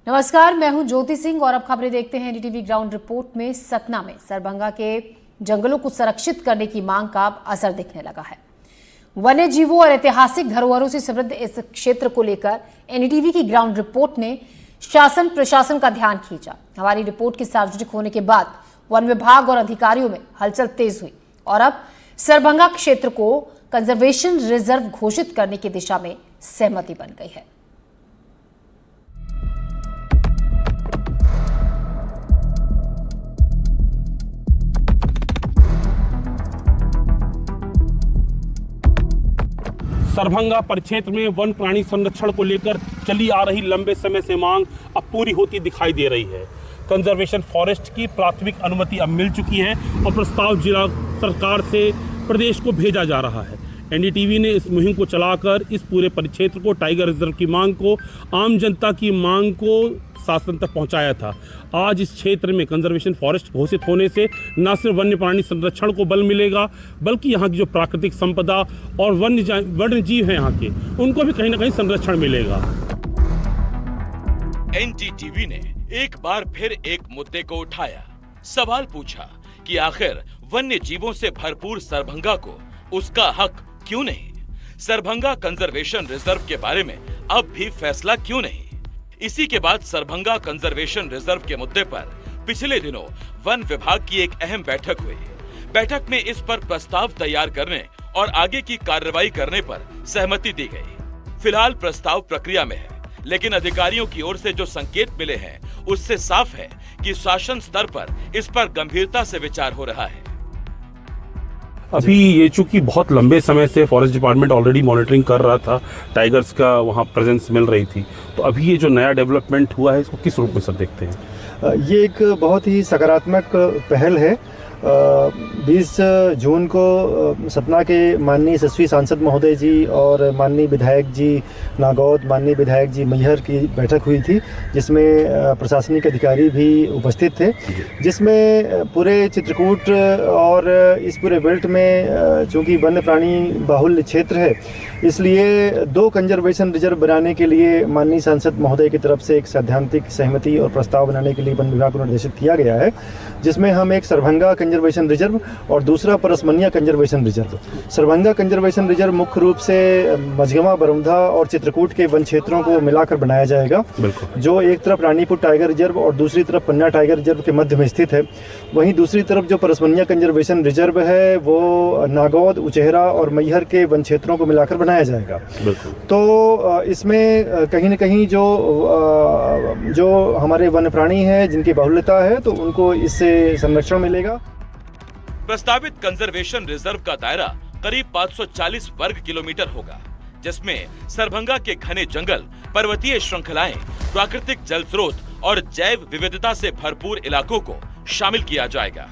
नमस्कार, मैं हूं ज्योति सिंह और अब खबरें देखते हैं एनडीटीवी ग्राउंड रिपोर्ट में। सतना में सरभंगा के जंगलों को संरक्षित करने की मांग का असर दिखने लगा है। वन्य जीवों और ऐतिहासिक धरोहरों से समृद्ध इस क्षेत्र को लेकर एनडीटीवी की ग्राउंड रिपोर्ट ने शासन प्रशासन का ध्यान खींचा। हमारी रिपोर्ट के सार्वजनिक होने के बाद वन विभाग और अधिकारियों में हलचल तेज हुई और अब सरभंगा क्षेत्र को कंजर्वेशन रिजर्व घोषित करने की दिशा में सहमति बन गई है। सरभंगा परिक्षेत्र में वन प्राणी संरक्षण को लेकर चली आ रही लंबे समय से मांग अब पूरी होती दिखाई दे रही है। कंजर्वेशन फॉरेस्ट की प्राथमिक अनुमति अब मिल चुकी है और प्रस्ताव जिला सरकार से प्रदेश को भेजा जा रहा है। एनडीटीवी ने इस मुहिम को चलाकर इस पूरे परिक्षेत्र को टाइगर रिजर्व की मांग को, आम जनता की मांग को शासन तक पहुंचाया था। आज इस क्षेत्र में कंजर्वेशन फॉरेस्ट घोषित होने से न सिर्फ वन्य प्राणी संरक्षण को बल मिलेगा, बल्कि यहाँ की जो प्राकृतिक संपदा और वन्य जीव हैं यहाँ के, उनको भी कहीं ना कहीं संरक्षण मिलेगा। एनडीटीवी ने एक बार फिर एक मुद्दे को उठाया, सवाल पूछा कि आखिर वन्य जीवों से भरपूर सरभंगा को उसका हक क्यों नहीं? सरभंगा कंजर्वेशन रिजर्व के बारे में अब भी फैसला क्यों नहीं? इसी के बाद सरभंगा कंजर्वेशन रिजर्व के मुद्दे पर पिछले दिनों वन विभाग की एक अहम बैठक हुई। बैठक में इस पर प्रस्ताव तैयार करने और आगे की कार्रवाई करने पर सहमति दी गई। फिलहाल प्रस्ताव प्रक्रिया में है, लेकिन अधिकारियों की ओर से जो संकेत मिले हैं उससे साफ है कि शासन स्तर पर इस पर गंभीरता से विचार हो रहा है। अभी ये चूंकि बहुत लंबे समय से फॉरेस्ट डिपार्टमेंट ऑलरेडी मॉनिटरिंग कर रहा था, टाइगर्स का वहाँ प्रेजेंस मिल रही थी, तो अभी ये जो नया डेवलपमेंट हुआ है इसको किस रूप में सर देखते हैं? ये एक बहुत ही सकारात्मक पहल है। 20 जून को सतना के माननीय यशस्वी सांसद महोदय जी और माननीय विधायक जी नागौद, माननीय विधायक जी मैहर की बैठक हुई थी, जिसमें प्रशासनिक अधिकारी भी उपस्थित थे, जिसमें पूरे चित्रकूट और इस पूरे बेल्ट में चूँकि वन्य प्राणी बाहुल्य क्षेत्र है, इसलिए 2 कंजर्वेशन रिजर्व बनाने के लिए माननीय सांसद महोदय की तरफ से एक सैद्धांतिक सहमति और प्रस्ताव बनाने के लिए वन विभाग को निर्देशित किया गया है, जिसमें हम एक सरभंगा कंजर्वेशन रिजर्व और दूसरा Parsamaniya conservation reserve. Sarabhanga conservation reserve मुख्य रूप से मझगवां, बरौंधा और चित्रकूट के वन क्षेत्रों को मिलाकर बनाया जाएगा, जो एक तरफ रानीपुर टाइगर रिजर्व और दूसरी तरफ पन्ना टाइगर रिजर्व के मध्य में स्थित है। वहीं दूसरी तरफ जो परसमनिया कंजर्वेशन रिजर्व है वो नागौद, उचेहरा और मैहर के वन क्षेत्रों को मिलाकर बनाया जाएगा। तो इसमें कहीं न कहीं जो हमारे वन्य प्राणी हैं जिनकी बाहुल्यता है, तो उनको इससे संरक्षण मिलेगा। प्रस्तावित कंजर्वेशन रिजर्व का दायरा करीब 540 वर्ग किलोमीटर होगा, जिसमें सरभंगा के घने जंगल, पर्वतीय श्रृंखलाएं, प्राकृतिक जल स्रोत और जैव विविधता से भरपूर इलाकों को शामिल किया जाएगा।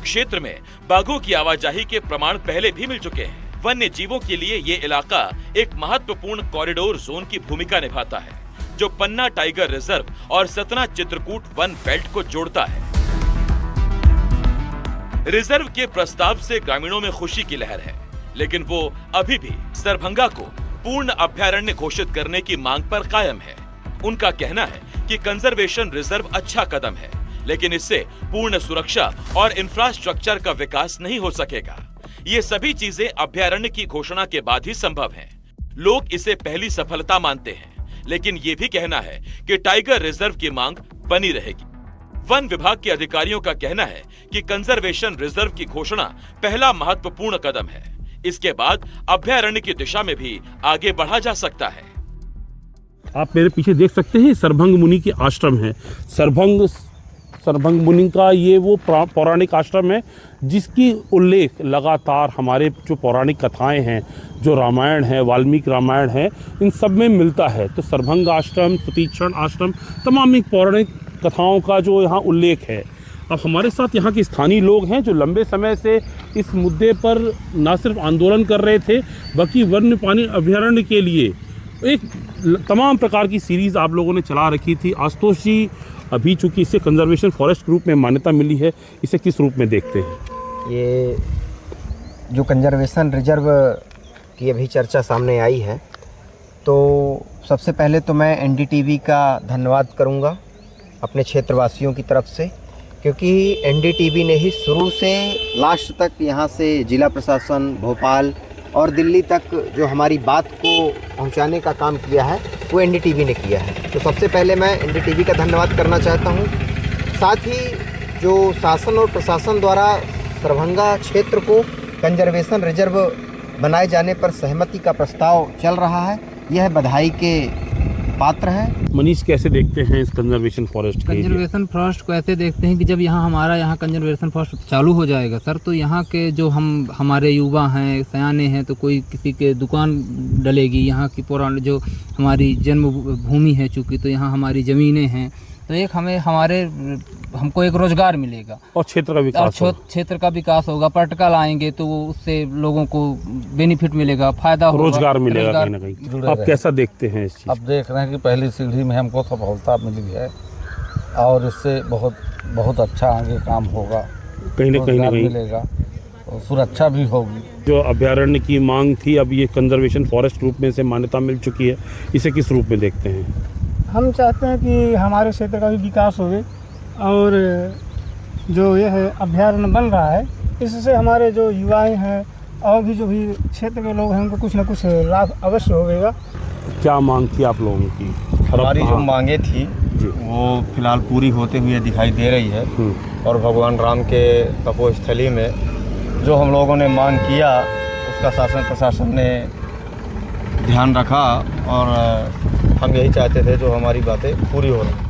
क्षेत्र में बाघों की आवाजाही के प्रमाण पहले भी मिल चुके हैं। वन्य जीवों के लिए ये इलाका एक महत्वपूर्ण कॉरिडोर जोन की भूमिका निभाता है, जो पन्ना टाइगर रिजर्व और सतना चित्रकूट वन बेल्ट को जोड़ता है। रिजर्व के प्रस्ताव से ग्रामीणों में खुशी की लहर है, लेकिन वो अभी भी सरभंगा को पूर्ण अभयारण्य घोषित करने की मांग पर कायम है। उनका कहना है कि कंजर्वेशन रिजर्व अच्छा कदम है, लेकिन इससे पूर्ण सुरक्षा और इंफ्रास्ट्रक्चर का विकास नहीं हो सकेगा। ये सभी चीजें अभयारण्य की घोषणा के बाद ही संभव हैं। लोग इसे पहली सफलता मानते हैं, लेकिन ये भी कहना है कि टाइगर रिजर्व की मांग बनी रहेगी। वन विभाग के अधिकारियों का कहना है कि कंजर्वेशन रिजर्व की घोषणा पहला महत्वपूर्ण कदम है। इसके बाद अभयारण्य की दिशा में भी आगे बढ़ा जा सकता है। आप मेरे पीछे देख सकते हैं, सरभंग मुनि की आश्रम है। सरभंग मुनि का ये वो पौराणिक आश्रम है जिसकी उल्लेख लगातार हमारे जो पौराणिक कथाएं हैं, जो रामायण है, वाल्मीकि रामायण है, इन सब में मिलता है। तो सरभंग आश्रम, सुतीक्षण आश्रम, तमाम एक पौराणिक कथाओं का जो यहाँ उल्लेख है। अब हमारे साथ यहाँ के स्थानीय लोग हैं जो लंबे समय से इस मुद्दे पर न सिर्फ आंदोलन कर रहे थे, बल्कि वन्य प्राणी अभयारण्य के लिए एक तमाम प्रकार की सीरीज़ आप लोगों ने चला रखी थी। आशुतोष जी, अभी चूंकि इसे कंजर्वेशन फॉरेस्ट ग्रुप में मान्यता मिली है, इसे किस रूप में देखते हैं? ये जो कंजर्वेशन रिजर्व की अभी चर्चा सामने आई है, तो सबसे पहले तो मैं एनडीटीवी का धन्यवाद करूंगा अपने क्षेत्रवासियों की तरफ से, क्योंकि एनडीटीवी ने ही शुरू से लास्ट तक यहाँ से जिला प्रशासन, भोपाल और दिल्ली तक जो हमारी बात को पहुँचाने का काम किया है वो एनडीटीवी ने किया है। तो सबसे पहले मैं एनडीटीवी का धन्यवाद करना चाहता हूँ। साथ ही जो शासन और प्रशासन द्वारा सरभंगा क्षेत्र को कंजर्वेशन रिजर्व बनाए जाने पर सहमति का प्रस्ताव चल रहा है, यह बधाई के पात्र है। मनीष, कैसे देखते हैं इस कंजर्वेशन फॉरेस्ट के? कंजर्वेशन फॉरेस्ट को ऐसे देखते हैं कि जब हमारा यहाँ कंजर्वेशन फॉरेस्ट चालू हो जाएगा सर, तो यहाँ के जो हमारे युवा हैं, सयाने हैं, तो कोई किसी के दुकान डलेगी। यहाँ की पुरानी जो हमारी जन्मभूमि है, चूँकि तो यहाँ हमारी ज़मीनें हैं, तो एक हमको एक रोजगार मिलेगा और क्षेत्र का विकास होगा। क्षेत्र का विकास होगा। पर्यटक आएंगे तो उससे लोगों को बेनिफिट मिलेगा, फायदा होगा, रोजगार मिलेगा कहीं ना कहीं। आप कैसा देखते हैं इस चीज़? अब देख रहे हैं कि पहली सीढ़ी में हमको सफलता मिली है और इससे बहुत अच्छा आगे काम होगा, कहीं ना कहीं मिलेगा और सुरक्षा भी होगी। जो अभ्यारण्य की मांग थी, अब ये कंजर्वेशन फॉरेस्ट रूप में से मान्यता मिल चुकी है, इसे किस रूप में देखते हैं? हम चाहते हैं कि हमारे क्षेत्र का भी विकास होवे और जो यह अभ्यारण्य बन रहा है इससे हमारे जो युवाएं हैं और भी जो भी क्षेत्र के लोग हैं उनको कुछ न कुछ लाभ अवश्य होगा। क्या मांग थी आप लोगों की? हमारी जो मांगे थी वो फिलहाल पूरी होते हुए दिखाई दे रही है और भगवान राम के तपोस्थली में जो हम लोगों ने मांग किया उसका शासन प्रशासन ने ध्यान रखा और हम यही चाहते थे जो हमारी बातें पूरी हो रही।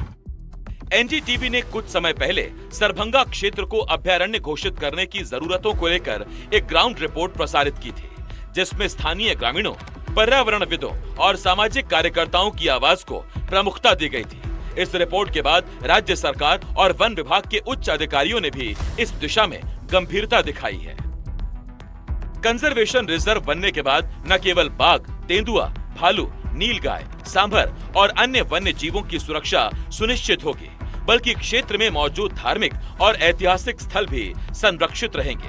एनडीटीवी ने कुछ समय पहले सरभंगा क्षेत्र को अभ्यारण्य घोषित करने की जरूरतों को लेकर एक ग्राउंड रिपोर्ट प्रसारित की थी, जिसमें स्थानीय ग्रामीणों, पर्यावरणविदों और सामाजिक कार्यकर्ताओं की आवाज को प्रमुखता दी गई थी। इस रिपोर्ट के बाद राज्य सरकार और वन विभाग के उच्च अधिकारियों ने भी इस दिशा में गंभीरता दिखाई है। कंजर्वेशन रिजर्व बनने के बाद न केवल बाघ, तेंदुआ, भालू, नीलगाय, सांभर और अन्य वन्य जीवों की सुरक्षा सुनिश्चित होगी, बल्कि क्षेत्र में मौजूद धार्मिक और ऐतिहासिक स्थल भी संरक्षित रहेंगे,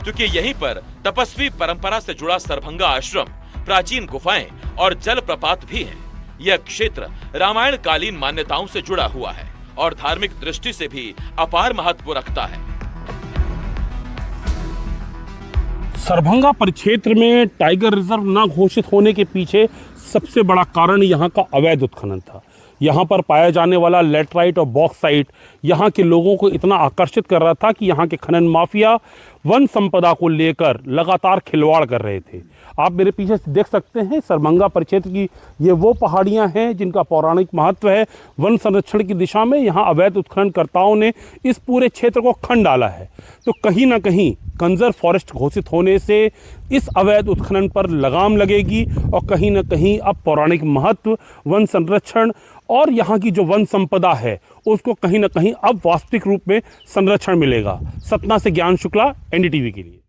क्योंकि यहीं पर तपस्वी परंपरा से जुड़ा सरभंगा आश्रम, प्राचीन गुफाएं और जलप्रपात भी हैं। यह क्षेत्र रामायण कालीन मान्यताओं से जुड़ा हुआ है और धार्मिक दृष्टि से भी अपार महत्व रखता है। सरभंगा परिक्षेत्र में टाइगर रिजर्व न घोषित होने के पीछे सबसे बड़ा कारण यहाँ का अवैध उत्खनन था। यहाँ पर पाया जाने वाला लेटराइट और बॉक्साइट यहाँ के लोगों को इतना आकर्षित कर रहा था कि यहाँ के खनन माफिया वन संपदा को लेकर लगातार खिलवाड़ कर रहे थे। आप मेरे पीछे देख सकते हैं सरभंगा परिक्षेत्र की ये वो पहाड़ियाँ हैं जिनका पौराणिक महत्व है। वन संरक्षण की दिशा में यहाँ अवैध उत्खननकर्ताओं ने इस पूरे क्षेत्र को खन डाला है। तो कहीं ना कहीं कंजर्व फॉरेस्ट घोषित होने से इस अवैध उत्खनन पर लगाम लगेगी और कहीं ना कहीं अब पौराणिक महत्व, वन संरक्षण और यहाँ की जो वन संपदा है उसको कहीं ना कहीं अब वास्तविक रूप में संरक्षण मिलेगा। सतना से ज्ञान शुक्ला, एनडीटीवी के लिए।